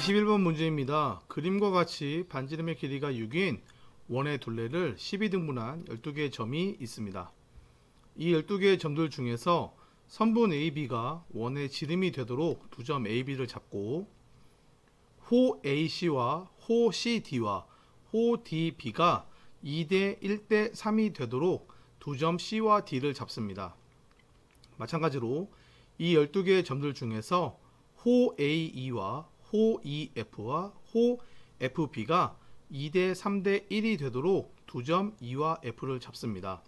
21번 문제입니다. 그림과 같이 반지름의 길이가 6인 원의 둘레를 12등분한 12개의 점이 있습니다. 이 12개의 점들 중에서 선분 AB가 원의 지름이 되도록 두 점 AB를 잡고 호 AC와 호 CD와 호 DB가 2대 1대 3이 되도록 두 점 C와 D를 잡습니다. 마찬가지로 이 12개의 점들 중에서 호 AE와 호 EF와 호 FB가 2대 3대 1이 되도록 두 점 E와 F를 잡습니다.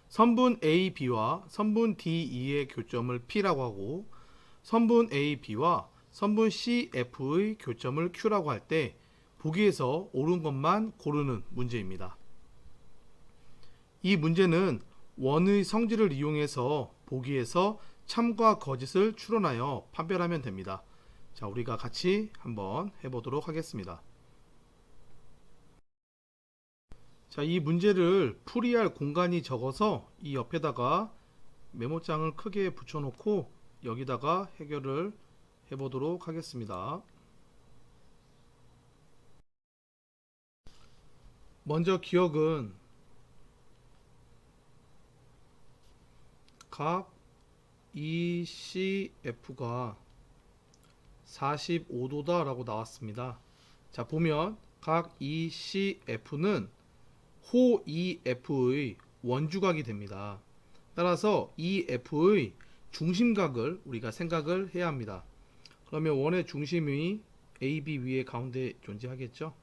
선분 AB와 선분 DE의 교점을 P라고 하고 선분 AB와 선분 CF의 교점을 Q라고 할 때 보기에서 옳은 것만 고르는 문제입니다. 이 문제는 원의 성질을 이용해서 보기에서 참과 거짓을 추론하여 판별하면 됩니다. 자, 우리가 같이 한번 해보도록 하겠습니다. 자, 이 문제를 풀이할 공간이 적어서 이 옆에다가 메모장을 크게 붙여놓고 여기다가 해결을 해보도록 하겠습니다. 먼저 기억은 각 ECF가 45도다 라고 나왔습니다. 자, 보면 각 ECF는 호 EF의 원주각이 됩니다. 따라서 EF의 중심각을 우리가 생각을 해야 합니다. 그러면 원의 중심이 AB 위에 가운데 존재하겠죠.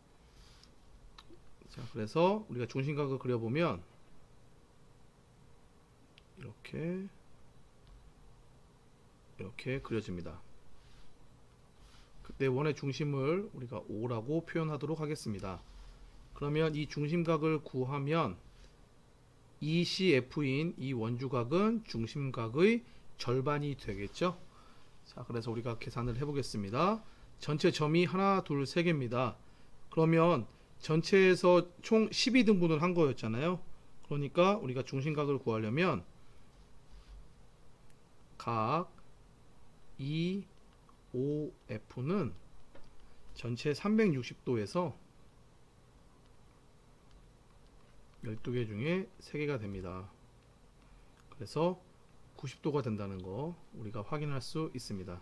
자, 그래서 우리가 중심각을 그려보면 이렇게 그려집니다. 그때 원의 중심을 우리가 O라고 표현하도록 하겠습니다. 그러면 이 중심각을 구하면 ECF인 이 원주각은 중심각의 절반이 되겠죠. 자, 그래서 우리가 계산을 해보겠습니다. 전체 점이 하나, 둘, 세 개입니다. 그러면 전체에서 총 12등분을 한 거였잖아요. 그러니까 우리가 중심각을 구하려면 각 EOF는 전체 360도에서 12개 중에 3개가 됩니다. 그래서 90도가 된다는 거 우리가 확인할 수 있습니다.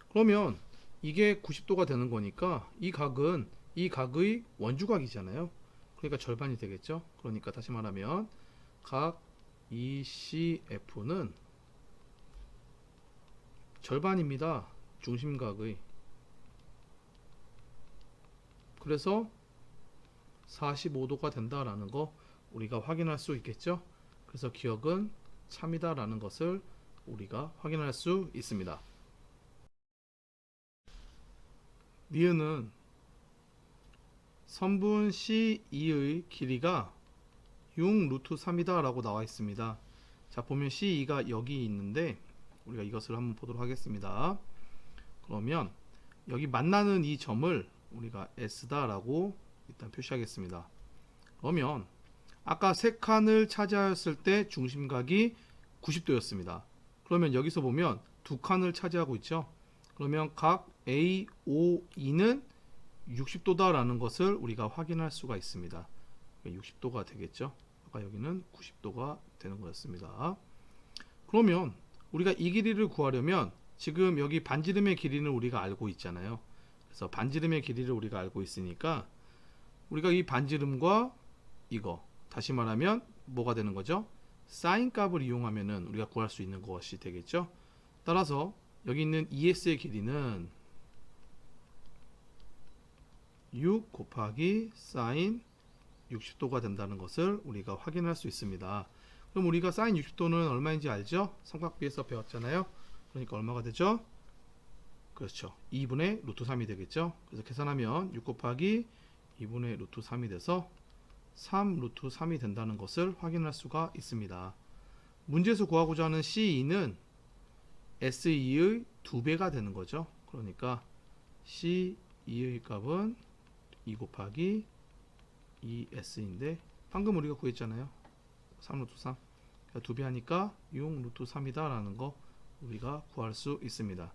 그러면 이게 90도가 되는 거니까 이 각은 이 각의 원주각이잖아요. 그러니까 절반이 되겠죠. 그러니까 다시 말하면 각 ECF는 절반입니다. 중심각의. 그래서 45도가 된다라는 거 우리가 확인할 수 있겠죠. 그래서 기억은 참이다라는 것을 우리가 확인할 수 있습니다. 니은은 선분 C2의 길이가 6 루트 3이다 라고 나와 있습니다. 자, 보면 C2가 여기 있는데 우리가 이것을 한번 보도록 하겠습니다. 그러면 여기 만나는 이 점을 우리가 S다 라고 일단 표시하겠습니다. 그러면 아까 세 칸을 차지하였을 때 중심각이 90도였습니다. 그러면 여기서 보면 두 칸을 차지하고 있죠. 그러면 각 AOE는 60도다 라는 것을 우리가 확인할 수가 있습니다. 60도가 되겠죠. 아까 여기는 90도가 되는 거였습니다. 그러면 우리가 이 길이를 구하려면 지금 여기 반지름의 길이는 우리가 알고 있잖아요. 그래서 반지름의 길이를 우리가 알고 있으니까 우리가 이 반지름과 이거 다시 말하면 뭐가 되는 거죠? 사인 값을 이용하면은 우리가 구할 수 있는 것이 되겠죠. 따라서 여기 있는 ES의 길이는 6 곱하기 사인 60도가 된다는 것을 우리가 확인할 수 있습니다. 그럼 우리가 사인 60도는 얼마인지 알죠? 삼각비에서 배웠잖아요. 그러니까 얼마가 되죠? 그렇죠. 2분의 루트 3이 되겠죠. 그래서 계산하면 6 곱하기 2분의 루트 3이 돼서 3 루트 3이 된다는 것을 확인할 수가 있습니다. 문제에서 구하고자 하는 C2는 S2의 2배가 되는 거죠. 그러니까 C2의 값은 2 곱하기 2S인데 방금 우리가 구했잖아요. 3 루트 3. 그러니까 2배 하니까 6 루트 3이다 라는 거 우리가 구할 수 있습니다.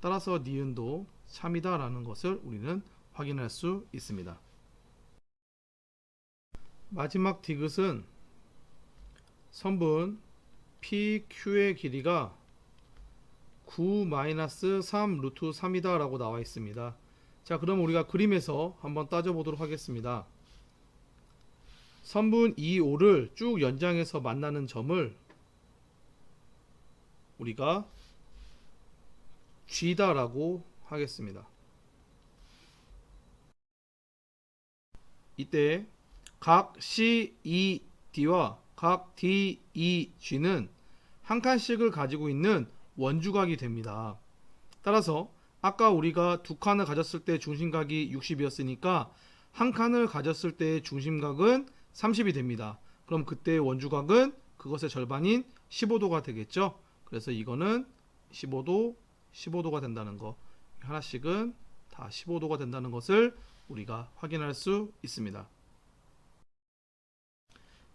따라서 니은도 3이다 라는 것을 우리는 확인할 수 있습니다. 마지막 디귿은 선분 PQ의 길이가 9-3 루트 3이다 라고 나와 있습니다. 자, 그럼 우리가 그림에서 한번 따져보도록 하겠습니다. 선분 2,5를 쭉 연장해서 만나는 점을 우리가 G다 라고 하겠습니다. 이때 각 CED와 각 DEG는 한 칸씩을 가지고 있는 원주각이 됩니다. 따라서 아까 우리가 두 칸을 가졌을 때 중심각이 60이었으니까 한 칸을 가졌을 때 중심각은 30이 됩니다. 그럼 그때 원주각은 그것의 절반인 15도가 되겠죠. 그래서 이거는 15도, 15도가 된다는 거, 하나씩은 다 15도가 된다는 것을 우리가 확인할 수 있습니다.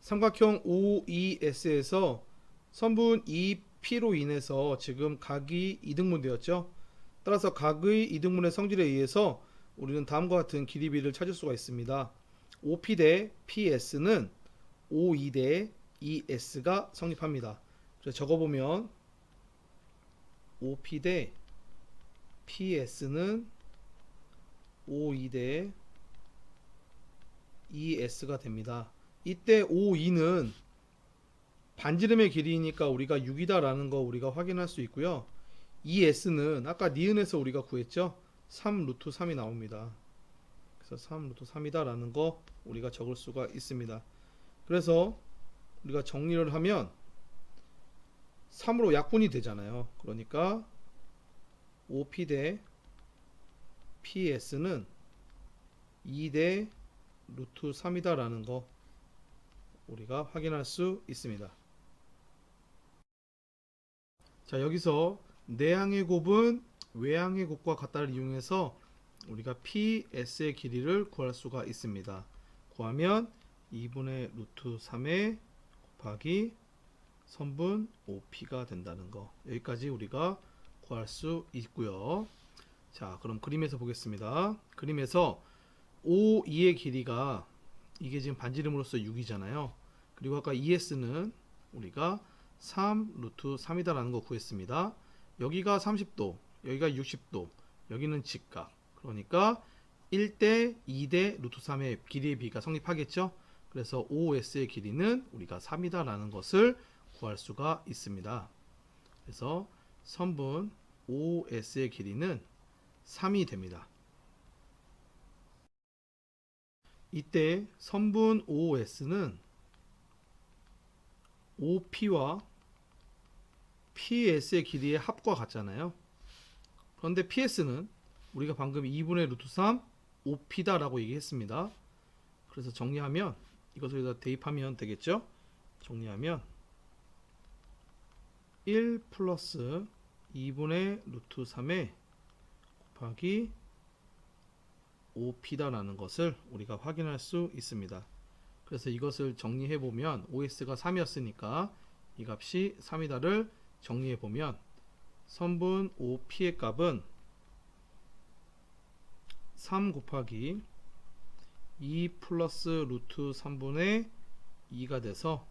삼각형 OES에서 선분 EP로 인해서 지금 각이 이등분되었죠. 따라서 각의 이등분의 성질에 의해서 우리는 다음과 같은 길이 비를 찾을 수가 있습니다. OP 대 PS는 OE 대 ES가 성립합니다. 그래서 적어보면 OP 대 PS는 OE 대 ES가 됩니다. 이때 OE는 반지름의 길이니까 우리가 6이다 라는 거 우리가 확인할 수 있고요. ES는 아까 니은에서 우리가 구했죠. 3 루트 3이 나옵니다. 그래서 3 루트 3이다 라는 거 우리가 적을 수가 있습니다. 그래서 우리가 정리를 하면 3으로 약분이 되잖아요. 그러니까 OP 대 PS는 2 대 루트 3이다 라는 거 우리가 확인할 수 있습니다. 자, 여기서 내항의 곱은 외항의 곱과 같다를 이용해서 우리가 PS의 길이를 구할 수가 있습니다. 구하면 2분의 루트 3에 곱하기 선분 OP가 된다는 거, 여기까지 우리가 구할 수 있고요. 자, 그럼 그림에서 보겠습니다. 그림에서 OE의 길이가 이게 지금 반지름으로서 6이잖아요. 그리고 아까 ES는 우리가 3 루트 3이다 라는 거 구했습니다. 여기가 30도, 여기가 60도, 여기는 직각. 그러니까 1대 2대 루트 3의 길이의 비가 성립하겠죠. 그래서 OS의 길이는 우리가 3이다 라는 것을 구할 수가 있습니다. 그래서 선분 OS의 길이는 3이 됩니다. 이때 선분 OS는 OP와 PS의 길이의 합과 같잖아요. 그런데 PS는 우리가 방금 2분의 루트 3 OP다 라고 얘기했습니다. 그래서 정리하면 이것을 여기다 대입하면 되겠죠. 정리하면 1 플러스 2분의 루트 3에 곱하기 OP다 라는 것을 우리가 확인할 수 있습니다. 그래서 이것을 정리해 보면 OS가 3이었으니까 이 값이 3이다를 정리해 보면 선분 OP의 값은 3 곱하기 2 플러스 루트 3분의 2가 돼서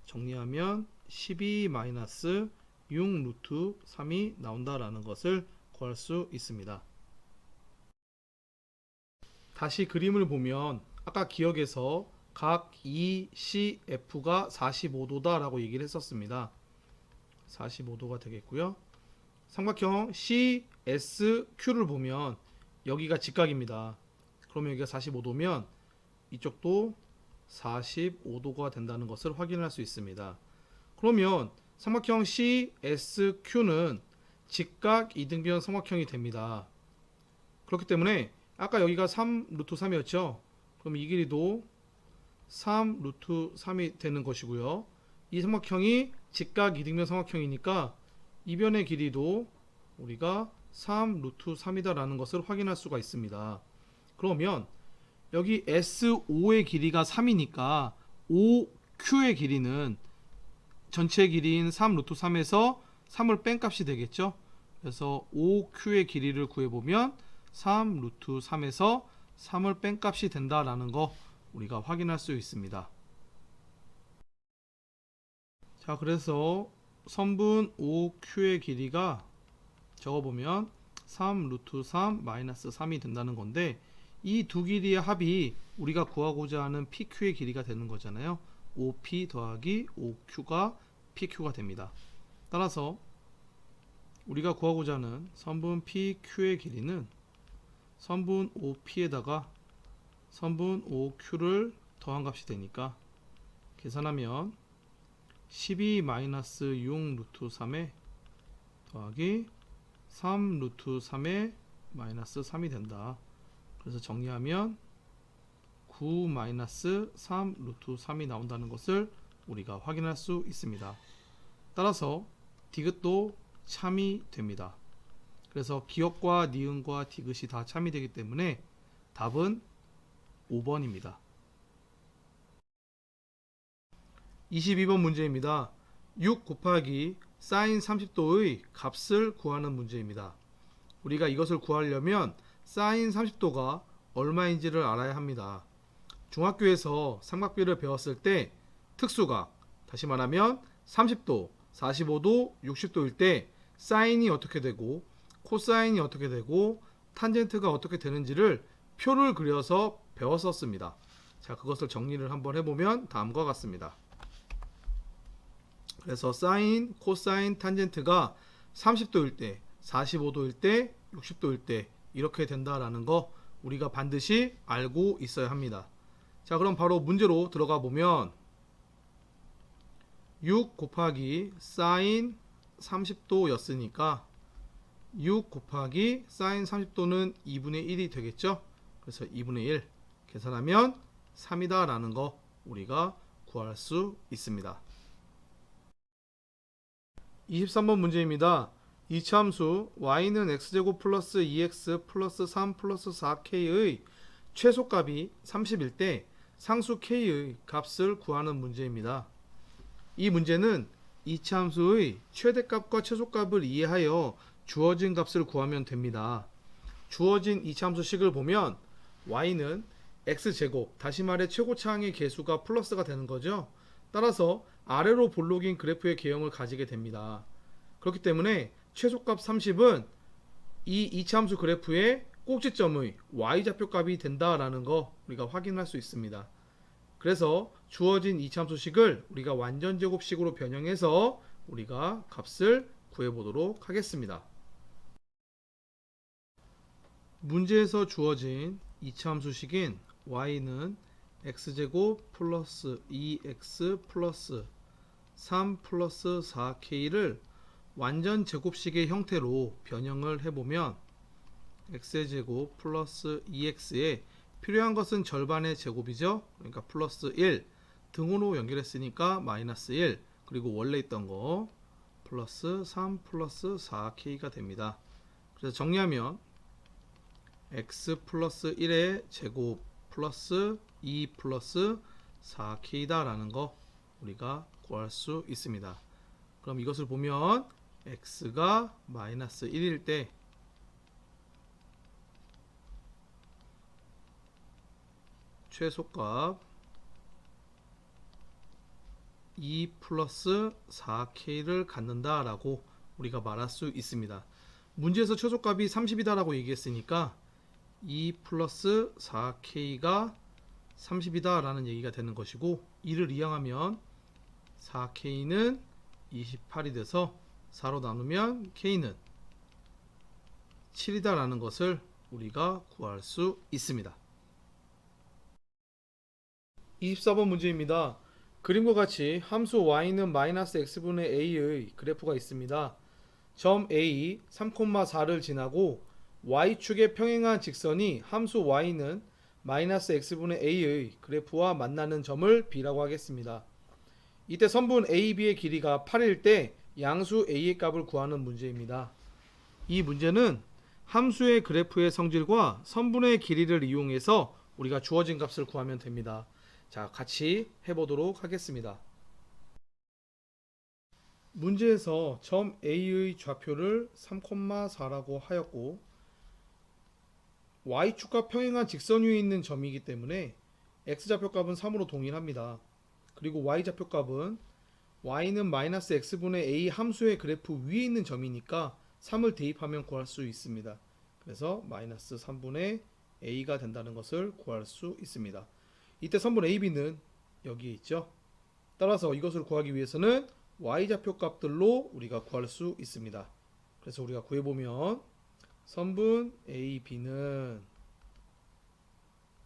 정리하면 12 마이너스 6 루트 3이 나온다라는 것을 구할 수 있습니다. 다시 그림을 보면 아까 기억에서 각 ECF가 45도다 라고 얘기를 했었습니다. 45도가 되겠고요. 삼각형 CSQ를 보면 여기가 직각입니다. 그러면 여기가 45도면 이쪽도 45도가 된다는 것을 확인할 수 있습니다. 그러면 삼각형 CSQ는 직각 이등변 삼각형이 됩니다. 그렇기 때문에 아까 여기가 3 루트 3이었죠. 그럼 이 길이도 3 루트 3이 되는 것이고요. 이 삼각형이 직각 이등변 삼각형이니까 이 변의 길이도 우리가 3 루트 3이다 라는 것을 확인할 수가 있습니다. 그러면 여기 SO의 길이가 3이니까 OQ의 길이는 전체 길이인 3 루트 3에서 3을 뺀 값이 되겠죠. 그래서 OQ의 길이를 구해보면 3 루트 3에서 3을 뺀 값이 된다라는 거 우리가 확인할 수 있습니다. 자, 그래서 선분 OQ의 길이가 적어보면 3 루트 3 마이너스 3이 된다는 건데, 이 두 길이의 합이 우리가 구하고자 하는 PQ의 길이가 되는 거잖아요. OP 더하기 OQ가 PQ가 됩니다. 따라서 우리가 구하고자 하는 선분 PQ의 길이는 선분 OP에다가 선분 OQ를 더한 값이 되니까 계산하면 12-6 루트 3에 더하기 3 루트 3에 마이너스 3이 된다. 그래서 정리하면 9-3 루트 3이 나온다는 것을 우리가 확인할 수 있습니다. 따라서 디귿도 참이 됩니다. 그래서 기역과 니은과 디귿이 다 참이 되기 때문에 답은 5번입니다. 22번 문제입니다. 6 곱하기 사인 30도의 값을 구하는 문제입니다. 우리가 이것을 구하려면 사인 30도가 얼마인지를 알아야 합니다. 중학교에서 삼각비를 배웠을 때 특수각, 다시 말하면 30도, 45도, 60도일 때 사인이 어떻게 되고 코사인이 어떻게 되고 탄젠트가 어떻게 되는지를 표를 그려서 배웠었습니다. 자, 그것을 정리를 한번 해보면 다음과 같습니다. 그래서 사인, 코사인, 탄젠트가 30도일 때, 45도일 때, 60도일 때 이렇게 된다라는 거 우리가 반드시 알고 있어야 합니다. 자, 그럼 바로 문제로 들어가 보면 6 곱하기 사인 30도였으니까 6 곱하기 사인 30도는 2분의 1이 되겠죠. 그래서 2분의 1 계산하면 3이다 라는 거 우리가 구할 수 있습니다. 23번 문제입니다. 이차함수 y는 x제곱 플러스 2x 플러스 3 플러스 4k의 최소값이 30일 때 상수 k의 값을 구하는 문제입니다. 이 문제는 이차함수의 최대값과 최소값을 이해하여 주어진 값을 구하면 됩니다. 주어진 이차함수식을 보면 y는 x제곱, 다시 말해 최고차항의 개수가 플러스가 되는 거죠. 따라서 아래로 볼록인 그래프의 개형을 가지게 됩니다. 그렇기 때문에 최소값 30은 이 이차함수 그래프의 꼭지점의 y좌표값이 된다라는 거 우리가 확인할 수 있습니다. 그래서 주어진 이차함수식을 우리가 완전제곱식으로 변형해서 우리가 값을 구해보도록 하겠습니다. 문제에서 주어진 이차함수식인 y는 x제곱 플러스 2x 플러스 3 플러스 4k를 완전 제곱식의 형태로 변형을 해보면 x제곱 플러스 2x에 필요한 것은 절반의 제곱이죠. 그러니까 플러스 1 등호로 연결했으니까 마이너스 1 그리고 원래 있던 거 플러스 3 플러스 4k가 됩니다. 그래서 정리하면 x 플러스 1의 제곱 플러스 2 플러스 4k다 라는 거 우리가 구할 수 있습니다. 그럼 이것을 보면 x가 마이너스 1일 때 최소값 2 플러스 4k를 갖는다 라고 우리가 말할 수 있습니다. 문제에서 최소값이 30이다 라고 얘기했으니까 2 플러스 4k가 30이다 라는 얘기가 되는 것이고, 이를 이항하면 4k는 28이 돼서 4로 나누면 k는 7이다 라는 것을 우리가 구할 수 있습니다. 24번 문제입니다. 그림과 같이 함수 y는 마이너스 x분의 a의 그래프가 있습니다. 점 A 3,4를 지나고 y축에 평행한 직선이 함수 y는 마이너스 x분의 a의 그래프와 만나는 점을 b라고 하겠습니다. 이때 선분 AB의 길이가 8일 때 양수 A의 값을 구하는 문제입니다. 이 문제는 함수의 그래프의 성질과 선분의 길이를 이용해서 우리가 주어진 값을 구하면 됩니다. 자, 같이 해보도록 하겠습니다. 문제에서 점 A의 좌표를 3,4라고 하였고 Y축과 평행한 직선 위에 있는 점이기 때문에 X좌표값은 3으로 동일합니다. 그리고 Y좌표값은 Y는 마이너스 X분의 A 함수의 그래프 위에 있는 점이니까 3을 대입하면 구할 수 있습니다. 그래서 마이너스 3분의 A가 된다는 것을 구할 수 있습니다. 이때 선분 AB는 여기에 있죠. 따라서 이것을 구하기 위해서는 Y좌표 값들로 우리가 구할 수 있습니다. 그래서 우리가 구해보면 선분 AB는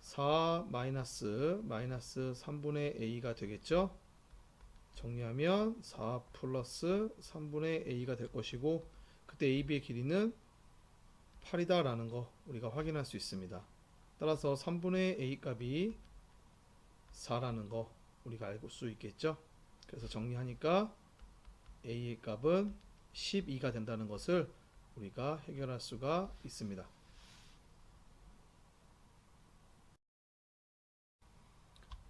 4 마이너스 3분의 A가 되겠죠. 정리하면 4 플러스 3분의 A가 될 것이고 그때 AB의 길이는 8이다 라는 거 우리가 확인할 수 있습니다. 따라서 3분의 A 값이 4라는 거 우리가 알 수 있겠죠. 그래서 정리하니까 A의 값은 12가 된다는 것을 우리가 해결할 수가 있습니다.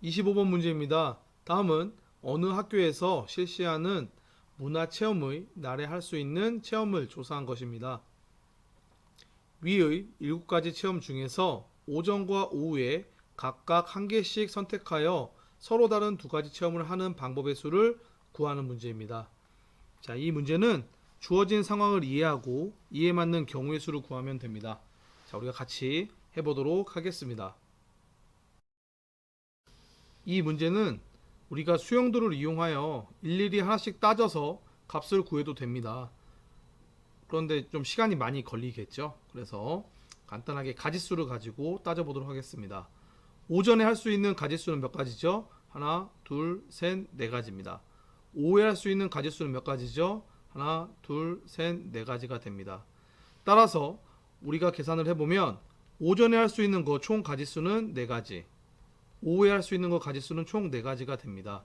25번 문제입니다. 다음은 어느 학교에서 실시하는 문화체험의 날에 할 수 있는 체험을 조사한 것입니다. 위의 7가지 체험 중에서 오전과 오후에 각각 한 개씩 선택하여 서로 다른 2가지 체험을 하는 방법의 수를 구하는 문제입니다. 자, 이 문제는 주어진 상황을 이해하고 이에 맞는 경우의 수를 구하면 됩니다. 자, 우리가 같이 해보도록 하겠습니다. 이 문제는 우리가 수형들을 이용하여 일일이 하나씩 따져서 값을 구해도 됩니다. 그런데 좀 시간이 많이 걸리겠죠. 그래서 간단하게 가지수를 가지고 따져보도록 하겠습니다. 오전에 할 수 있는 가지수는 몇 가지죠? 하나, 둘, 셋, 네 가지입니다. 오후에 할 수 있는 가지수는 몇 가지죠? 하나, 둘, 셋, 네 가지가 됩니다. 따라서 우리가 계산을 해보면 오전에 할 수 있는 거 총 가지수는 4가지, 오후에 할 수 있는 거 가지수는 총 4가지가 됩니다.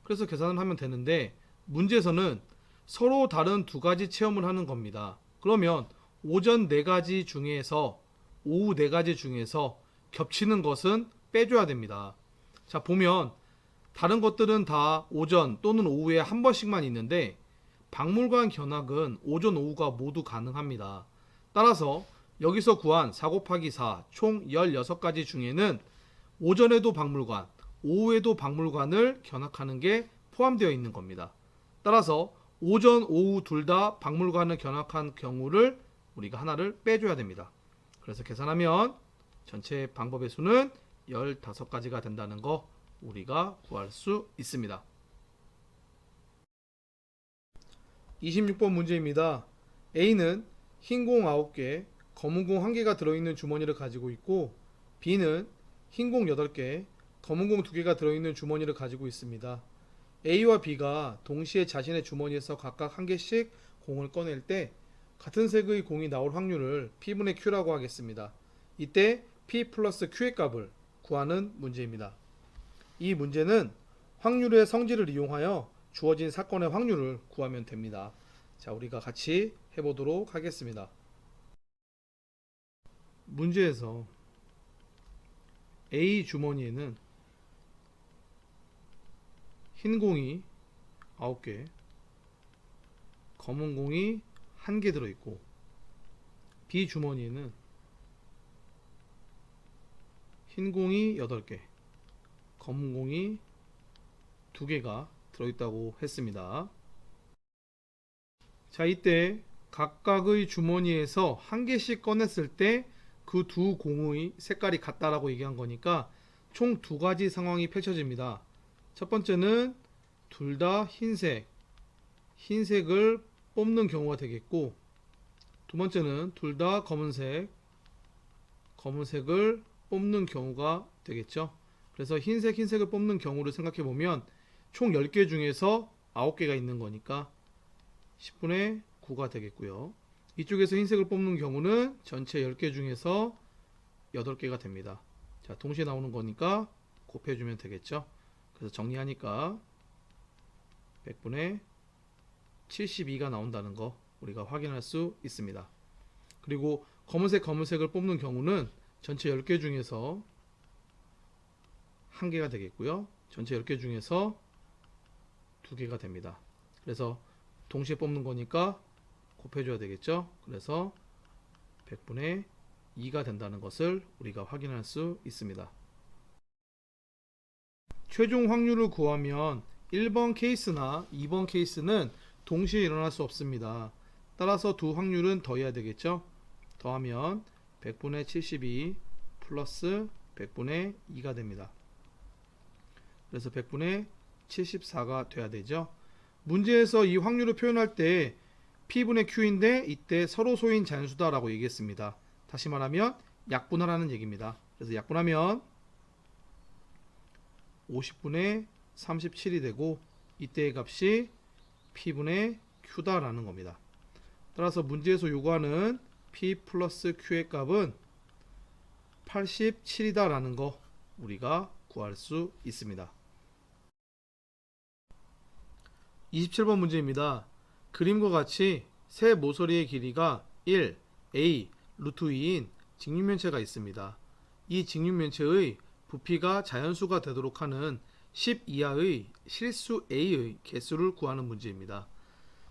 그래서 계산을 하면 되는데 문제에서는 서로 다른 2가지 체험을 하는 겁니다. 그러면 오전 4가지 중에서 오후 4가지 중에서 겹치는 것은 빼줘야 됩니다. 자, 보면 다른 것들은 다 오전 또는 오후에 한 번씩만 있는데 박물관 견학은 오전 오후가 모두 가능합니다. 따라서 여기서 구한 4 곱하기 4 총 16가지 중에는 오전에도 박물관, 오후에도 박물관을 견학하는 게 포함되어 있는 겁니다. 따라서 오전, 오후 둘 다 박물관을 견학한 경우를 우리가 하나를 빼줘야 됩니다. 그래서 계산하면 전체 방법의 수는 15가지가 된다는 거 우리가 구할 수 있습니다. 26번 문제입니다. A는 흰 공 9개, 검은 공 1개가 들어있는 주머니를 가지고 있고 B는 흰 공 8개, 검은 공 2개가 들어있는 주머니를 가지고 있습니다. A와 B가 동시에 자신의 주머니에서 각각 한 개씩 공을 꺼낼 때 같은 색의 공이 나올 확률을 P분의 Q라고 하겠습니다. 이때 P 플러스 Q의 값을 구하는 문제입니다. 이 문제는 확률의 성질을 이용하여 주어진 사건의 확률을 구하면 됩니다. 자, 우리가 같이 해보도록 하겠습니다. 문제에서 A 주머니에는 흰 공이 9개, 검은 공이 1개 들어있고 B 주머니에는 흰 공이 8개, 검은 공이 2개가 들어있다고 했습니다. 자, 이때 각각의 주머니에서 한 개씩 꺼냈을 때 그 두 공의 색깔이 같다라고 얘기한 거니까 총 2가지 상황이 펼쳐집니다. 첫 번째는 둘 다 흰색을 뽑는 경우가 되겠고, 두 번째는 둘 다 검은색을 뽑는 경우가 되겠죠. 그래서 흰색을 뽑는 경우를 생각해 보면 총 10개 중에서 9개가 있는 거니까 10분의 9가 되겠고요. 이쪽에서 흰색을 뽑는 경우는 전체 10개 중에서 8개가 됩니다. 자, 동시에 나오는 거니까 곱해주면 되겠죠. 그래서 정리하니까 100분의 72가 나온다는 거 우리가 확인할 수 있습니다. 그리고 검은색을 뽑는 경우는 전체 10개 중에서 1개가 되겠고요. 전체 10개 중에서 2개가 됩니다. 그래서 동시에 뽑는 거니까 곱해줘야 되겠죠. 그래서 100분의 2가 된다는 것을 우리가 확인할 수 있습니다. 최종 확률을 구하면 1번 케이스나 2번 케이스는 동시에 일어날 수 없습니다. 따라서 두 확률은 더해야 되겠죠. 더하면 100분의 72 플러스 100분의 2가 됩니다. 그래서 100분의 74가 돼야 되죠. 문제에서 이 확률을 표현할 때 P분의 Q인데 이때 서로 소인 자연수다 라고 얘기했습니다. 다시 말하면 약분하라는 얘기입니다. 그래서 약분하면 50분의 37이 되고 이때의 값이 P분의 Q다 라는 겁니다. 따라서 문제에서 요구하는 P 플러스 Q의 값은 87이다 라는 거 우리가 구할 수 있습니다. 27번 문제입니다. 그림과 같이 세 모서리의 길이가 1, a, 루트 2인 직육면체가 있습니다. 이 직육면체의 부피가 자연수가 되도록 하는 10 이하의 실수 a의 개수를 구하는 문제입니다.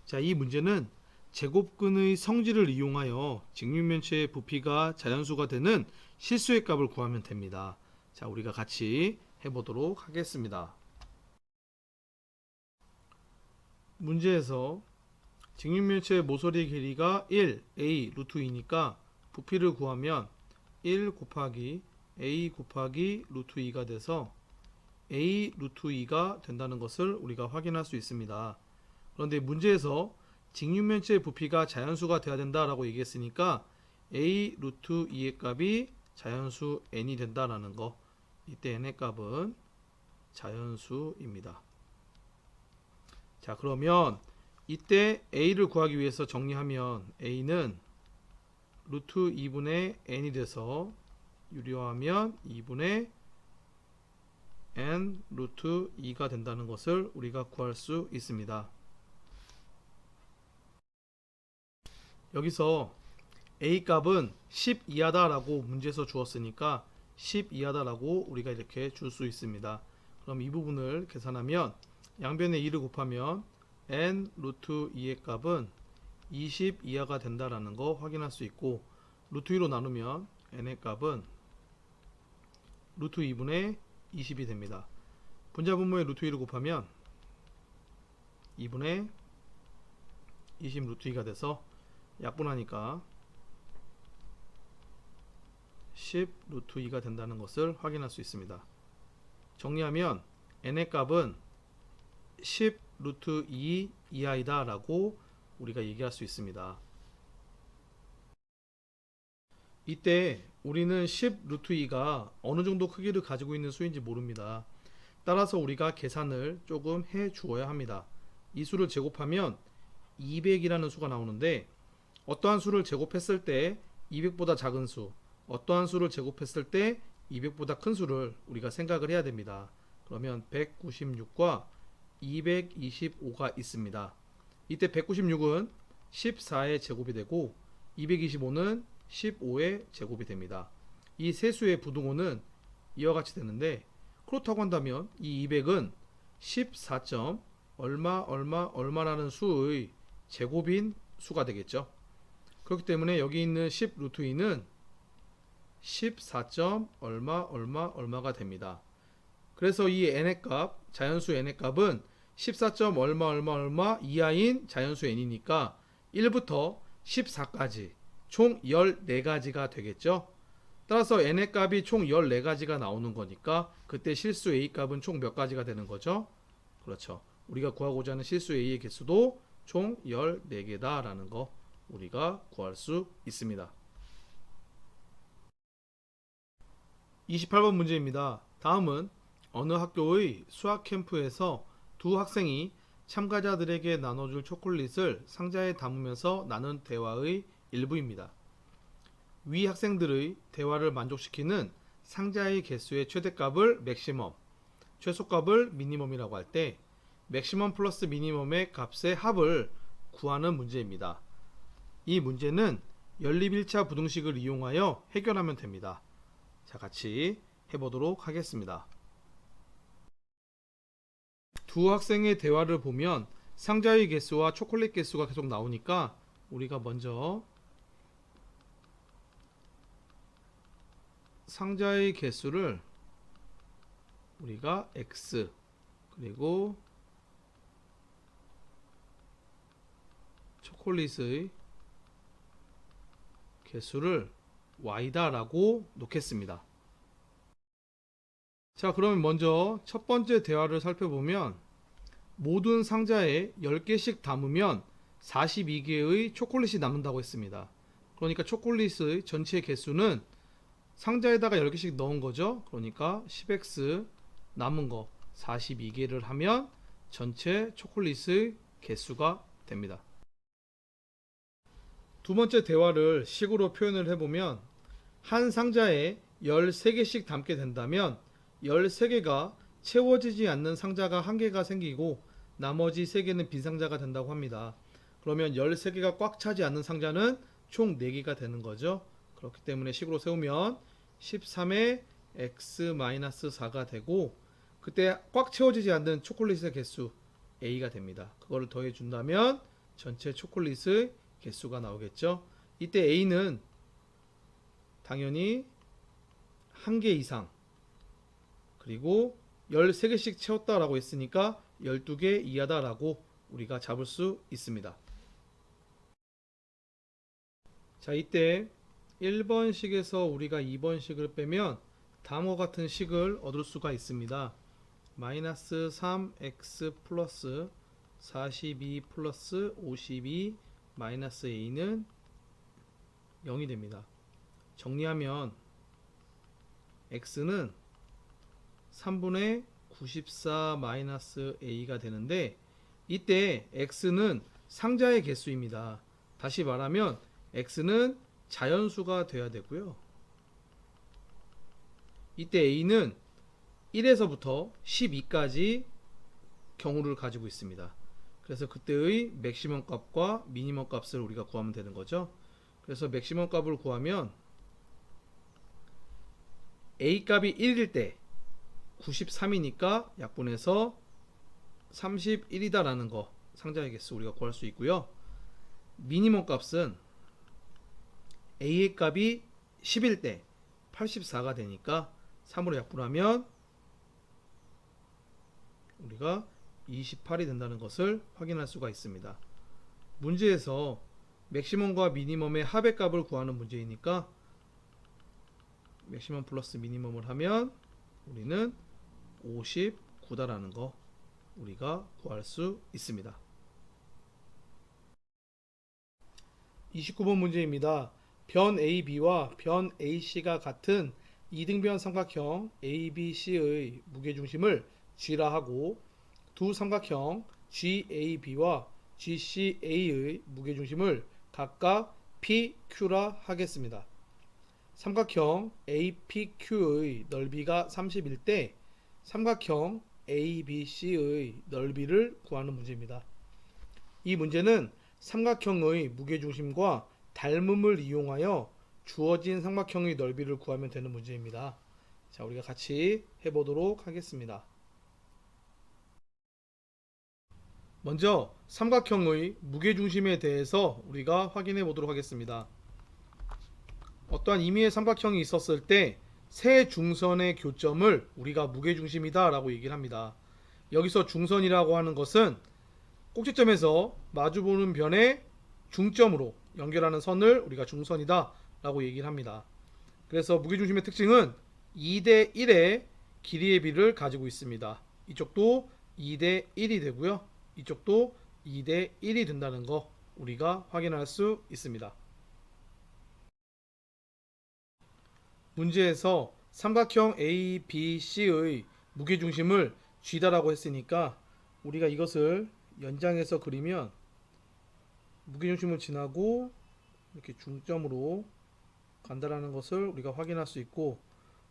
자, 이 문제는 제곱근의 성질을 이용하여 직육면체의 부피가 자연수가 되는 실수의 값을 구하면 됩니다. 자, 우리가 같이 해보도록 하겠습니다. 문제에서 직육면체의 모서리의 길이가 1, a, 루트 2니까 부피를 구하면 1 곱하기 a 곱하기 루트 2가 돼서 a 루트 2가 된다는 것을 우리가 확인할 수 있습니다. 그런데 문제에서 직육면체의 부피가 자연수가 되어야 된다라고 얘기했으니까 a 루트 2의 값이 자연수 n이 된다라는 거, 이때 n의 값은 자연수입니다. 자, 그러면 이때 a를 구하기 위해서 정리하면 a는 루트 2분의 n이 돼서 유리화하면 2분의 n 루트 2가 된다는 것을 우리가 구할 수 있습니다. 여기서 a 값은 10 이하다 라고 문제에서 주었으니까 10 이하다 라고 우리가 이렇게 줄 수 있습니다. 그럼 이 부분을 계산하면 양변에 2를 곱하면 n 루트 2의 값은 20 이하가 된다라는 거 확인할 수 있고, 루트 2로 나누면 n의 값은 루트 2분의 20이 됩니다. 분자분모에 루트 2를 곱하면 2분의 20 루트 2가 돼서 약분하니까 10 루트 2가 된다는 것을 확인할 수 있습니다. 정리하면 n의 값은 10 루트 2 이하이다 라고 우리가 얘기할 수 있습니다. 이때 우리는 10 루트 2가 어느 정도 크기를 가지고 있는 수인지 모릅니다. 따라서 우리가 계산을 조금 해 주어야 합니다. 이 수를 제곱하면 200이라는 수가 나오는데, 어떠한 수를 제곱했을 때 200보다 작은 수, 어떠한 수를 제곱했을 때 200보다 큰 수를 우리가 생각을 해야 됩니다. 그러면 196과 225가 있습니다. 이때 196은 14의 제곱이 되고 225는 15의 제곱이 됩니다. 이 세 수의 부등호는 이와 같이 되는데, 그렇다고 한다면 이 200은 14. 얼마라는 수의 제곱인 수가 되겠죠. 그렇기 때문에 여기 있는 10 루트 2는 14. 얼마가 됩니다. 그래서 이 n의 값, 자연수 n의 값은 14. 얼마 이하인 자연수 n이니까 1부터 14까지 총 14가지가 되겠죠. 따라서 n의 값이 총 14가지가 나오는 거니까 그때 실수 a 값은 총 몇 가지가 되는 거죠? 그렇죠. 우리가 구하고자 하는 실수 a의 개수도 총 14개다 라는 거 우리가 구할 수 있습니다. 28번 문제입니다. 다음은 어느 학교의 수학 캠프에서 두 학생이 참가자들에게 나눠줄 초콜릿을 상자에 담으면서 나눈 대화의 일부입니다. 위 학생들의 대화를 만족시키는 상자의 개수의 최대값을 맥시멈, 최소값을 미니멈이라고 할 때 맥시멈 플러스 미니멈의 값의 합을 구하는 문제입니다. 이 문제는 연립 1차 부등식을 이용하여 해결하면 됩니다. 자, 같이 해보도록 하겠습니다. 두 학생의 대화를 보면 상자의 개수와 초콜릿 개수가 계속 나오니까 우리가 먼저 상자의 개수를 우리가 x, 그리고 초콜릿의 개수를 y다 라고 놓겠습니다. 자, 그러면 먼저 첫 번째 대화를 살펴보면 모든 상자에 10개씩 담으면 42개의 초콜릿이 남는다고 했습니다. 그러니까 초콜릿의 전체 개수는 상자에다가 10개씩 넣은 거죠. 그러니까 10x 남은 거 42개를 하면 전체 초콜릿의 개수가 됩니다. 두 번째 대화를 식으로 표현을 해보면 한 상자에 13개씩 담게 된다면 13개가 채워지지 않는 상자가 1개가 생기고 나머지 3개는 빈 상자가 된다고 합니다. 그러면 13개가 꽉 차지 않는 상자는 총 4개가 되는 거죠. 그렇기 때문에 식으로 세우면 13의 x-4가 되고, 그때 꽉 채워지지 않는 초콜릿의 개수 a가 됩니다. 그거를 더해 준다면 전체 초콜릿의 개수가 나오겠죠. 이때 a는 당연히 1개 이상, 그리고 13개씩 채웠다라고 했으니까 12개 이하다라고 우리가 잡을 수 있습니다. 자, 이때 1번 식에서 우리가 2번 식을 빼면 다음과 같은 식을 얻을 수가 있습니다. 마이너스 3x 플러스 42 플러스 52 마이너스 a는 0이 됩니다. 정리하면 x는 3분의 94 마이너스 a가 되는데, 이때 x는 상자의 개수입니다. 다시 말하면 x는 자연수가 돼야 되고요. 이때 a는 1에서부터 12까지 경우를 가지고 있습니다. 그래서 그때의 맥시멈 값과 미니멈 값을 우리가 구하면 되는 거죠. 그래서 맥시멈 값을 구하면 a 값이 1일 때 93이니까 약분해서 31이다 라는 거, 상자의 개수 우리가 구할 수 있고요. 미니멈 값은 a의 값이 10일 때 84가 되니까 3으로 약분하면 우리가 28이 된다는 것을 확인할 수가 있습니다. 문제에서 맥시멈과 미니멈의 합의 값을 구하는 문제이니까 맥시멈 플러스 미니멈을 하면 우리는 59다라는 거 우리가 구할 수 있습니다. 29번 문제입니다. 변 AB와 변 AC가 같은 이등변 삼각형 ABC의 무게중심을 G라 하고 두 삼각형 GAB와 GCA의 무게중심을 각각 PQ라 하겠습니다. 삼각형 APQ의 넓이가 30일 때 삼각형 ABC의 넓이를 구하는 문제입니다. 이 문제는 삼각형의 무게중심과 닮음을 이용하여 주어진 삼각형의 넓이를 구하면 되는 문제입니다. 자, 우리가 같이 해보도록 하겠습니다. 먼저 삼각형의 무게중심에 대해서 우리가 확인해 보도록 하겠습니다. 어떠한 임의의 삼각형이 있었을 때 세 중선의 교점을 우리가 무게중심이다 라고 얘기를 합니다. 여기서 중선이라고 하는 것은 꼭지점에서 마주보는 변의 중점으로 연결하는 선을 우리가 중선이다 라고 얘기를 합니다. 그래서 무게중심의 특징은 2대 1의 길이의 비를 가지고 있습니다. 이쪽도 2대 1이 되고요, 이쪽도 2대 1이 된다는 거 우리가 확인할 수 있습니다. 문제에서 삼각형 ABC의 무게중심을 G다라고 했으니까 우리가 이것을 연장해서 그리면 무게중심을 지나고 이렇게 중점으로 간다라는 것을 우리가 확인할 수 있고,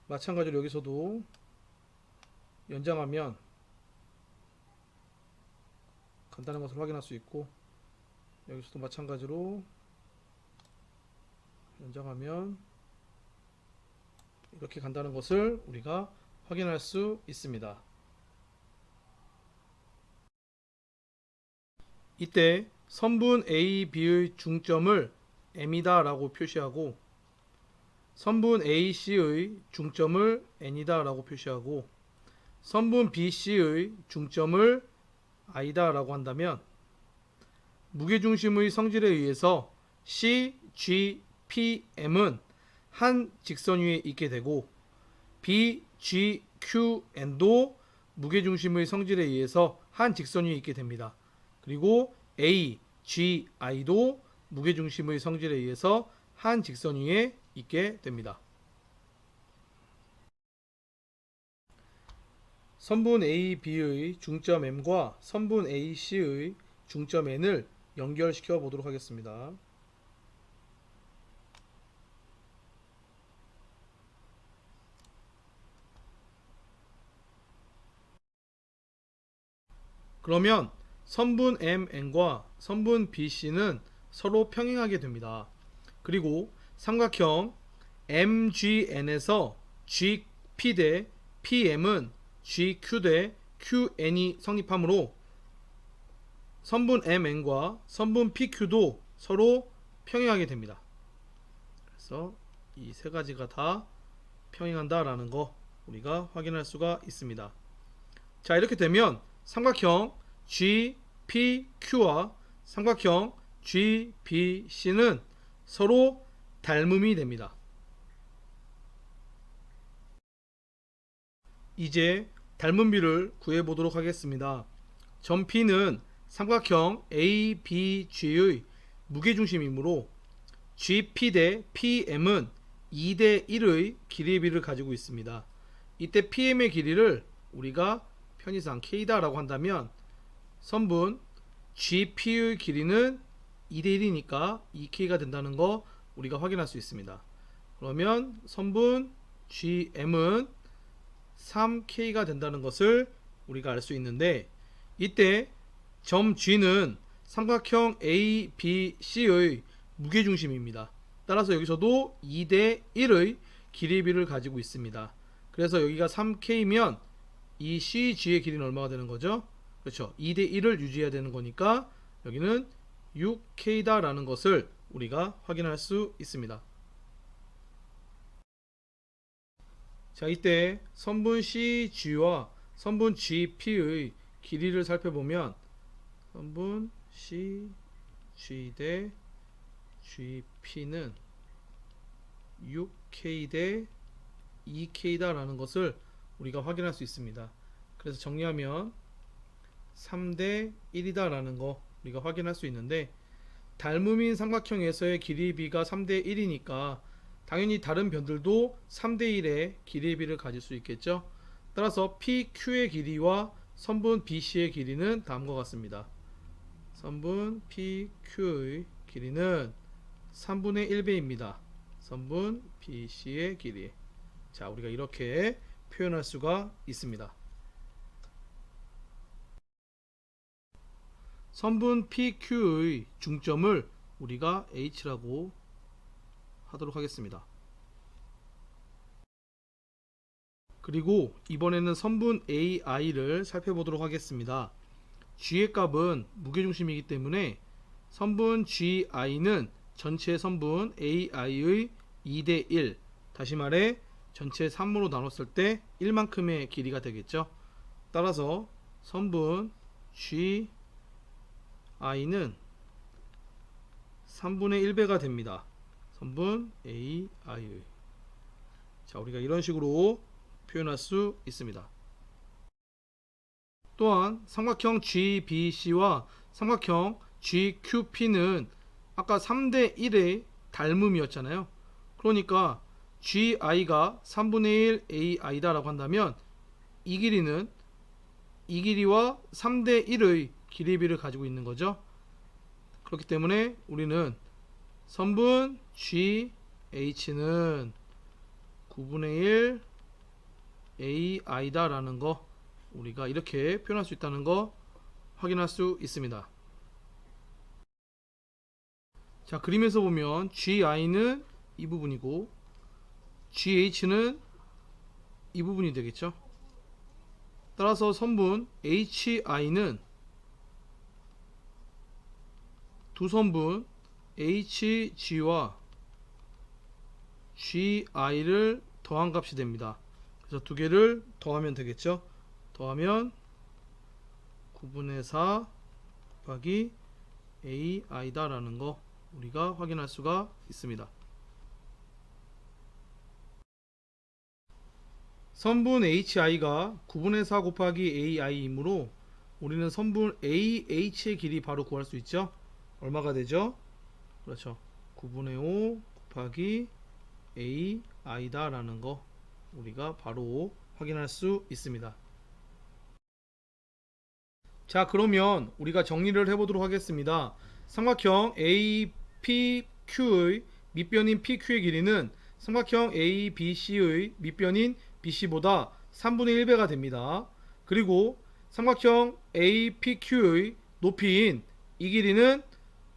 마찬가지로 여기서도 연장하면 간다는 것을 확인할 수 있고, 여기서도 마찬가지로 연장하면 이렇게 간다는 것을 우리가 확인할 수 있습니다. 이때 선분 A, B의 중점을 M이다 라고 표시하고 선분 A, C의 중점을 N이다 라고 표시하고 선분 B, C의 중점을 I다 라고 한다면 무게중심의 성질에 의해서 C, G, P, M은 한 직선 위에 있게 되고 B, G, Q, N도 무게중심의 성질에 의해서 한 직선 위에 있게 됩니다. 그리고 A, G, I도 무게중심의 성질에 의해서 한 직선 위에 있게 됩니다. 선분 A, B의 중점 M과 선분 A, C의 중점 N을 연결시켜 보도록 하겠습니다. 그러면 선분 MN과 선분 BC는 서로 평행하게 됩니다. 그리고 삼각형 MGN에서 GP 대 PM은 GQ 대 QN이 성립하므로 선분 MN과 선분 PQ도 서로 평행하게 됩니다. 그래서 이 세 가지가 다 평행한다라는 거 우리가 확인할 수가 있습니다. 자, 이렇게 되면 삼각형 GPQ와 삼각형 GBC는 서로 닮음이 됩니다. 이제 닮음비를 구해보도록 하겠습니다. 점 P는 삼각형 ABG의 무게중심이므로 GP 대 PM은 2 대 1의 길이의 비를 가지고 있습니다. 이때 PM의 길이를 우리가 편의상 K다라고 한다면 선분 GP의 길이는 2 대 1이니까 2K가 된다는 거 우리가 확인할 수 있습니다. 그러면 선분 GM은 3K가 된다는 것을 우리가 알 수 있는데 이때 점 G는 삼각형 ABC의 무게중심입니다. 따라서 여기서도 2 대 1의 길이비를 가지고 있습니다. 그래서 여기가 3K면 이 CG의 길이는 얼마가 되는 거죠? 그렇죠. 2 대 1을 유지해야 되는 거니까 여기는 6K다 라는 것을 우리가 확인할 수 있습니다. 자, 이때 선분 CG와 선분 GP의 길이를 살펴보면 선분 CG 대 GP는 6K 대 2K다 라는 것을 우리가 확인할 수 있습니다. 그래서 정리하면 3 대 1이다 라는 거 우리가 확인할 수 있는데 닮음인 삼각형에서의 길이비가 3 대 1이니까 당연히 다른 변들도 3 대 1의 길이비를 가질 수 있겠죠. 따라서 PQ의 길이와 선분 BC의 길이는 다음과 같습니다. 선분 PQ의 길이는 3분의 1배입니다. 선분 BC의 길이. 자, 우리가 이렇게 표현할 수가 있습니다. 선분 PQ의 중점을 우리가 H라고 하도록 하겠습니다. 그리고 이번에는 선분 AI를 살펴보도록 하겠습니다. G의 값은 무게중심이기 때문에 선분 GI는 전체 선분 AI의 2 대 1, 다시 말해 전체 3으로 나눴을 때 1만큼의 길이가 되겠죠. 따라서 선분 GI는 3분의 1배가 됩니다. 선분 AI의. 자, 우리가 이런 식으로 표현할 수 있습니다. 또한 삼각형 GBC와 삼각형 GQP는 아까 3대 1의 닮음이었잖아요. 그러니까 GI가 3분의 1 AI다 라고 한다면 이 길이는 이 길이와 3대 1의 길이비를 가지고 있는 거죠. 그렇기 때문에 우리는 선분 GH는 9분의 1 AI다 라는 거 우리가 이렇게 표현할 수 있다는 거 확인할 수 있습니다. 자, 그림에서 보면 GI는 이 부분이고 GH는 이 부분이 되겠죠. 따라서 선분 HI는 두 선분 HG와 GI를 더한 값이 됩니다. 그래서 두 개를 더하면 되겠죠. 더하면 9분의 4 곱하기 AI다 라는 거 우리가 확인할 수가 있습니다. 선분 HI가 9분의 4 곱하기 AI이므로 우리는 선분 AH의 길이 바로 구할 수 있죠. 얼마가 되죠? 그렇죠. 9분의 5 곱하기 AI다 라는 거 우리가 바로 확인할 수 있습니다. 자, 그러면 우리가 정리를 해보도록 하겠습니다. 삼각형 APQ의 밑변인 PQ의 길이는 삼각형 ABC의 밑변인 BC보다 3분의 1배가 됩니다. 그리고 삼각형 APQ의 높이인 이 길이는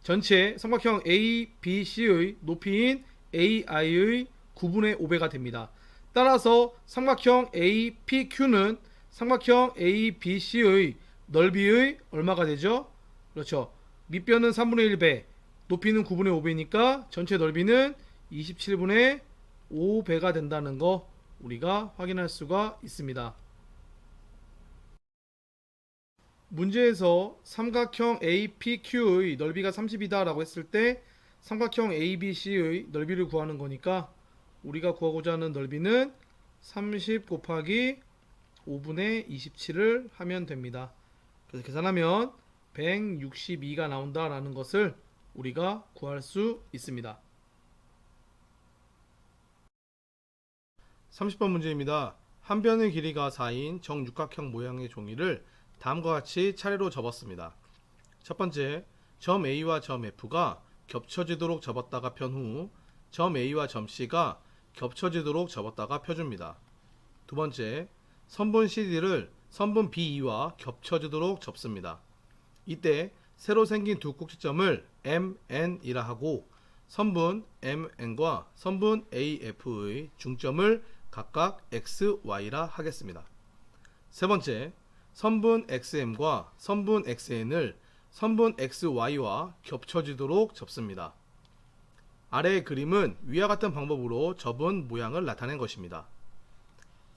전체 삼각형 ABC의 높이인 AI의 9분의 5배가 됩니다. 따라서 삼각형 APQ는 삼각형 ABC의 넓이의 얼마가 되죠? 그렇죠. 밑변은 3분의 1배, 높이는 9분의 5배니까 전체 넓이는 27분의 5배가 된다는 거 우리가 확인할 수가 있습니다. 문제에서 삼각형 APQ의 넓이가 30이다 라고 했을 때 삼각형 ABC의 넓이를 구하는 거니까 우리가 구하고자 하는 넓이는 30 곱하기 5분의 27을 하면 됩니다. 그래서 계산하면 162가 나온다라는 것을 우리가 구할 수 있습니다. 30번 문제입니다. 한 변의 길이가 4인 정육각형 모양의 종이를 다음과 같이 차례로 접었습니다. 첫 번째, 점 A와 점 F가 겹쳐지도록 접었다가 편 후 점 A와 점 C가 겹쳐지도록 접었다가 펴줍니다. 두 번째, 선분 CD를 선분 BE와 겹쳐지도록 접습니다. 이때 새로 생긴 두 꼭지점을 MN이라 하고 선분 MN과 선분 AF의 중점을 각각 XY라 하겠습니다. 세 번째, 선분 XM과 선분 XN을 선분 XY와 겹쳐지도록 접습니다. 아래의 그림은 위와 같은 방법으로 접은 모양을 나타낸 것입니다.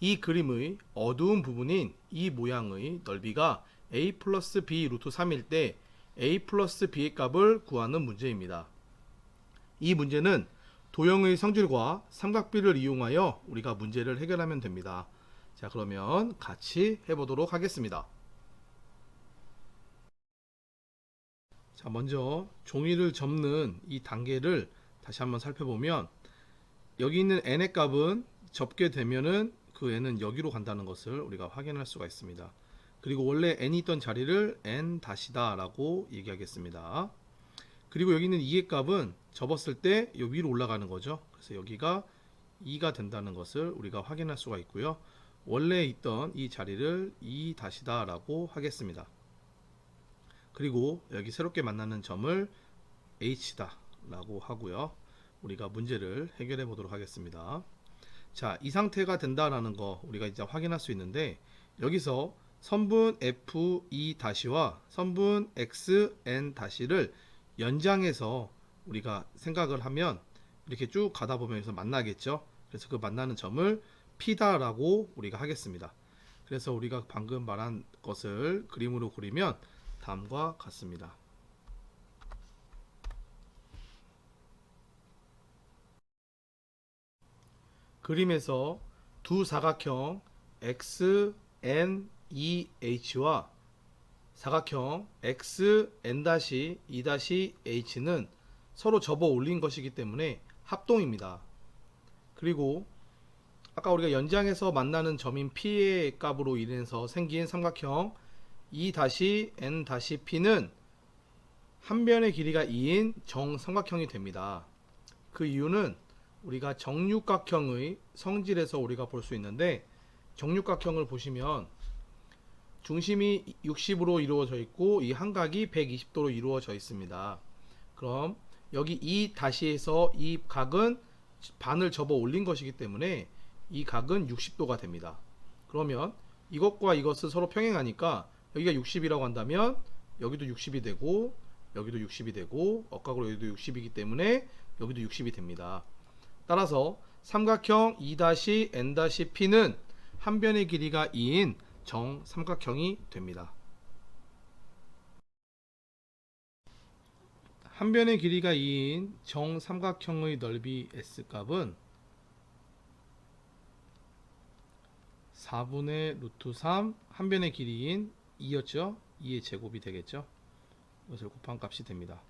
이 그림의 어두운 부분인 이 모양의 넓이가 a 플러스 b 루트 3일 때 a 플러스 b의 값을 구하는 문제입니다. 이 문제는 도형의 성질과 삼각비를 이용하여 우리가 문제를 해결하면 됩니다. 자, 그러면 같이 해보도록 하겠습니다. 자, 먼저 종이를 접는 이 단계를 다시 한번 살펴보면 여기 있는 n의 값은 접게 되면은 그 n은 여기로 간다는 것을 우리가 확인할 수가 있습니다. 그리고 원래 n이 있던 자리를 n 다시다 라고 얘기하겠습니다. 그리고 여기 있는 2의 값은 접었을 때 이 위로 올라가는 거죠. 그래서 여기가 2가 된다는 것을 우리가 확인할 수가 있고요. 원래 있던 이 자리를 2 다시다 라고 하겠습니다. 그리고 여기 새롭게 만나는 점을 h다 라고 하고요. 우리가 문제를 해결해 보도록 하겠습니다. 자, 이 상태가 된다라는 거 우리가 이제 확인할 수 있는데 여기서 선분 FE-와 선분 XN-를 연장해서 우리가 생각을 하면 이렇게 쭉 가다 보면 여기서 만나겠죠. 그래서 그 만나는 점을 P다라고 우리가 하겠습니다. 그래서 우리가 방금 말한 것을 그림으로 그리면 다음과 같습니다. 그림에서 두 사각형 XNEH와 사각형 XN-E-H는 서로 접어 올린 것이기 때문에 합동입니다. 그리고 아까 우리가 연장해서 만나는 점인 P의 값으로 인해서 생긴 삼각형 E-N-P는 한 변의 길이가 2인 정삼각형이 됩니다. 그 이유는 우리가 정육각형의 성질에서 우리가 볼 수 있는데 정육각형을 보시면 중심이 60으로 이루어져 있고 이 한각이 120도로 이루어져 있습니다. 그럼 여기 이 다시에서 이 각은 반을 접어 올린 것이기 때문에 이 각은 60도가 됩니다. 그러면 이것과 이것을 서로 평행하니까 여기가 60이라고 한다면 여기도 60이 되고 여기도 60이 되고 억각으로 여기도 60이기 때문에 여기도 60이 됩니다. 따라서 삼각형 E-N-P는 한 변의 길이가 2인 정삼각형이 됩니다. 한 변의 길이가 2인 정삼각형의 넓이 S값은 4분의 루트 3 한 변의 길이인 2였죠. 2의 제곱이 되겠죠. 이것을 곱한 값이 됩니다.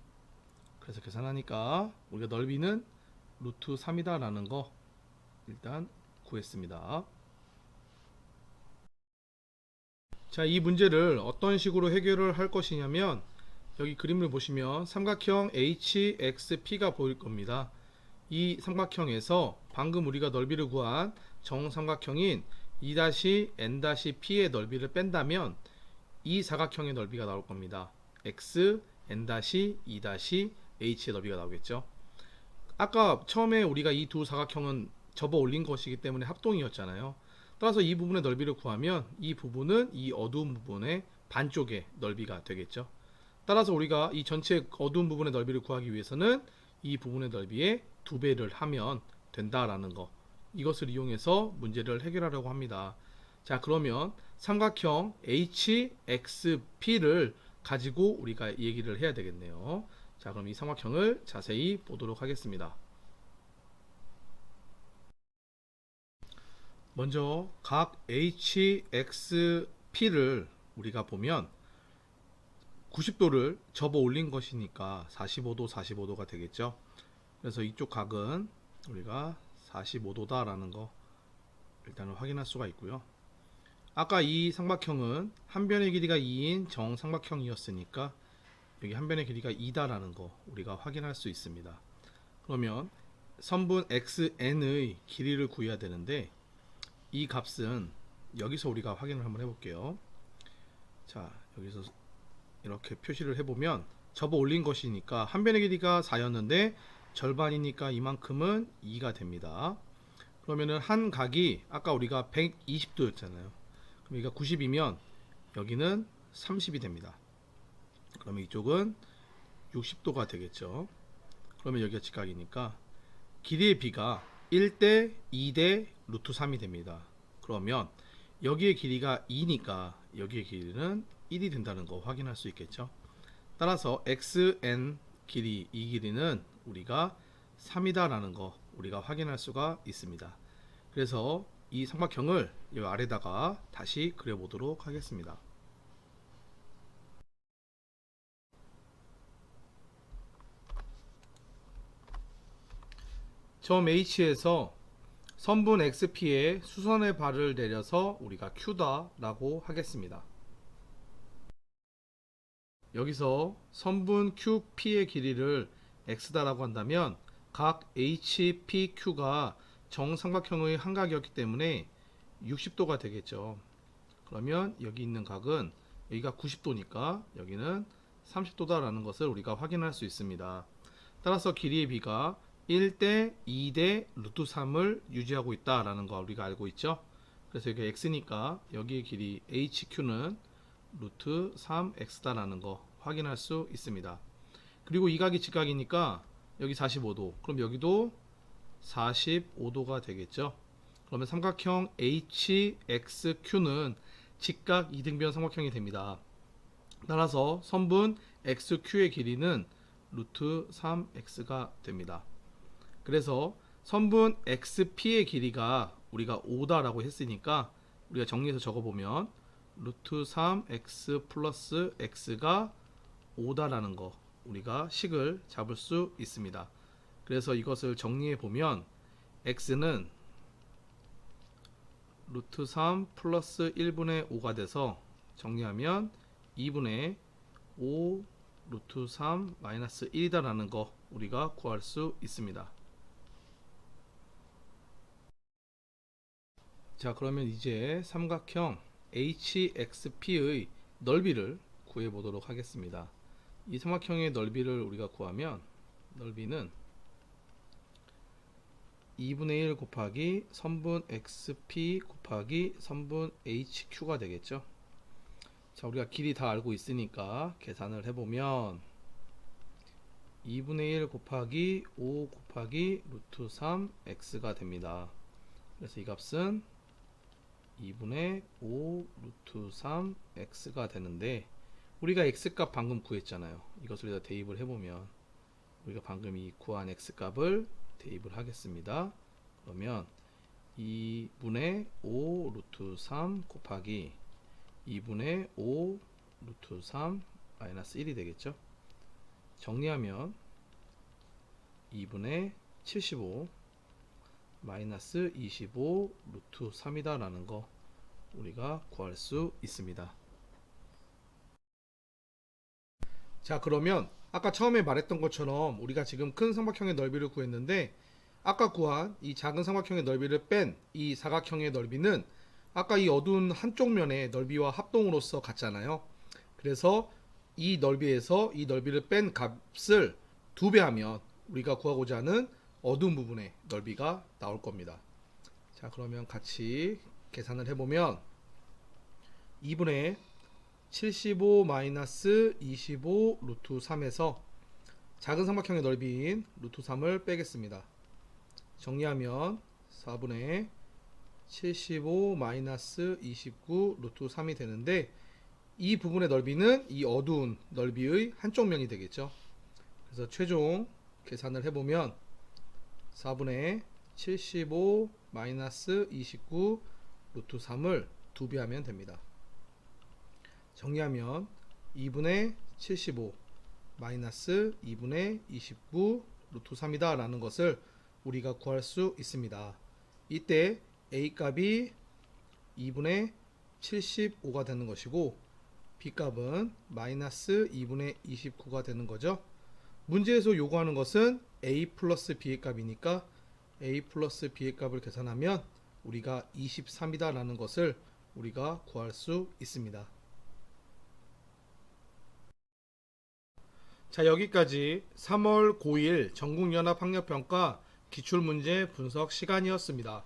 그래서 계산하니까 우리가 넓이는 루트 3이다 라는 거 일단 구했습니다. 자, 이 문제를 어떤 식으로 해결을 할 것이냐면 여기 그림을 보시면 삼각형 HXP가 보일 겁니다. 이 삼각형에서 방금 우리가 넓이를 구한 정삼각형인 E-N-P의 넓이를 뺀다면 이 사각형의 넓이가 나올 겁니다. X, N-E-H의 넓이가 나오겠죠. 아까 처음에 우리가 이 두 사각형은 접어 올린 것이기 때문에 합동이었잖아요. 따라서 이 부분의 넓이를 구하면 이 부분은 이 어두운 부분의 반쪽의 넓이가 되겠죠. 따라서 우리가 이 전체 어두운 부분의 넓이를 구하기 위해서는 이 부분의 넓이의 2배를 하면 된다라는 거, 이것을 이용해서 문제를 해결하려고 합니다. 자, 그러면 삼각형 HXP를 가지고 우리가 얘기를 해야 되겠네요. 자, 그럼 이 삼각형을 자세히 보도록 하겠습니다. 먼저 각 HXP를 우리가 보면 90도를 접어 올린 것이니까 45도, 45도가 되겠죠. 그래서 이쪽 각은 우리가 45도다 라는 거 일단은 확인할 수가 있고요. 아까 이 삼각형은 한 변의 길이가 2인 정삼각형이었으니까 여기 한 변의 길이가 2다 라는 거 우리가 확인할 수 있습니다. 그러면 선분 XN의 길이를 구해야 되는데 이 값은 여기서 우리가 확인을 한번 해볼게요. 자, 여기서 이렇게 표시를 해보면 접어 올린 것이니까 한 변의 길이가 4였는데 절반이니까 이만큼은 2가 됩니다. 그러면은 한 각이 아까 우리가 120도였잖아요. 그럼 여기가 90이면 여기는 30이 됩니다. 그러면 이쪽은 60도가 되겠죠. 그러면 여기가 직각이니까 길이의 비가 1대 2대 루트 3이 됩니다. 그러면 여기의 길이가 2니까 여기의 길이는 1이 된다는 거 확인할 수 있겠죠. 따라서 XN 길이, 이 길이는 우리가 3이다 라는 거 우리가 확인할 수가 있습니다. 그래서 이 삼각형을 이 아래다가 다시 그려보도록 하겠습니다. 점 H에서 선분 XP에 수선의 발을 내려서 우리가 Q다 라고 하겠습니다. 여기서 선분 QP의 길이를 X다 라고 한다면 각 HPQ가 정삼각형의 한각이었기 때문에 60도가 되겠죠. 그러면 여기 있는 각은 여기가 90도니까 여기는 30도다 라는 것을 우리가 확인할 수 있습니다. 따라서 길이의 비가 1대 2대 루트 3을 유지하고 있다 라는 거 우리가 알고 있죠. 그래서 여기 X니까 여기의 길이 HQ는 루트 3X다 라는 거 확인할 수 있습니다. 그리고 이 각이 직각이니까 여기 45도, 그럼 여기도 45도가 되겠죠. 그러면 삼각형 HXQ는 직각 이등변 삼각형이 됩니다. 따라서 선분 XQ의 길이는 루트 3X가 됩니다. 그래서 선분 XP의 길이가 우리가 5다 라고 했으니까 우리가 정리해서 적어보면 루트 3X 플러스 X가 5다 라는 거 우리가 식을 잡을 수 있습니다. 그래서 이것을 정리해 보면 X는 루트 3 플러스 1분의 5가 돼서 정리하면 2분의 5 루트 3 마이너스 1이다 라는 거 우리가 구할 수 있습니다. 자, 그러면 이제 삼각형 HXP의 넓이를 구해 보도록 하겠습니다. 이 삼각형의 넓이를 우리가 구하면 넓이는 2분의 1 곱하기 선분 XP 곱하기 선분 HQ가 되겠죠. 자, 우리가 길이 다 알고 있으니까 계산을 해보면 2분의 1 곱하기 5 곱하기 루트 3x가 됩니다. 그래서 이 값은 2분의 5 루트 3x가 되는데, 우리가 x값 방금 구했잖아요. 이것을 여기다 대입을 해보면 우리가 방금 이 구한 x값을 대입을 하겠습니다. 그러면 2분의 5 루트 3 곱하기 2분의 5 루트 3 마이너스 1이 되겠죠. 정리하면 2분의 75 마이너스 25 루트 3이다 라는 거 우리가 구할 수 있습니다. 자, 그러면 아까 처음에 말했던 것처럼 우리가 지금 큰 삼각형의 넓이를 구했는데, 아까 구한 이 작은 삼각형의 넓이를 뺀 이 사각형의 넓이는 아까 이 어두운 한쪽 면의 넓이와 합동으로서 같잖아요. 그래서 이 넓이에서 이 넓이를 뺀 값을 2배 하면 우리가 구하고자 하는 어두운 부분의 넓이가 나올 겁니다. 자, 그러면 같이 계산을 해보면 2분의 75 마이너스 25 루트 3에서 작은 삼각형의 넓이인 루트 3을 빼겠습니다. 정리하면 4분의 75 마이너스 29 루트 3이 되는데, 이 부분의 넓이는 이 어두운 넓이의 한쪽 면이 되겠죠. 그래서 최종 계산을 해보면 4분의 75 마이너스 29 루트 3을 2배 하면 됩니다. 정리하면 2분의 75 마이너스 2분의 29 루트 3이다 라는 것을 우리가 구할 수 있습니다. 이때 A 값이 2분의 75가 되는 것이고 B 값은 마이너스 2분의 29가 되는 거죠. 문제에서 요구하는 것은 A 플러스 B의 값이니까 A 플러스 B의 값을 계산하면 우리가 23이다 라는 것을 우리가 구할 수 있습니다. 자, 여기까지 3월 9일 전국연합학력평가 기출문제 분석 시간이었습니다.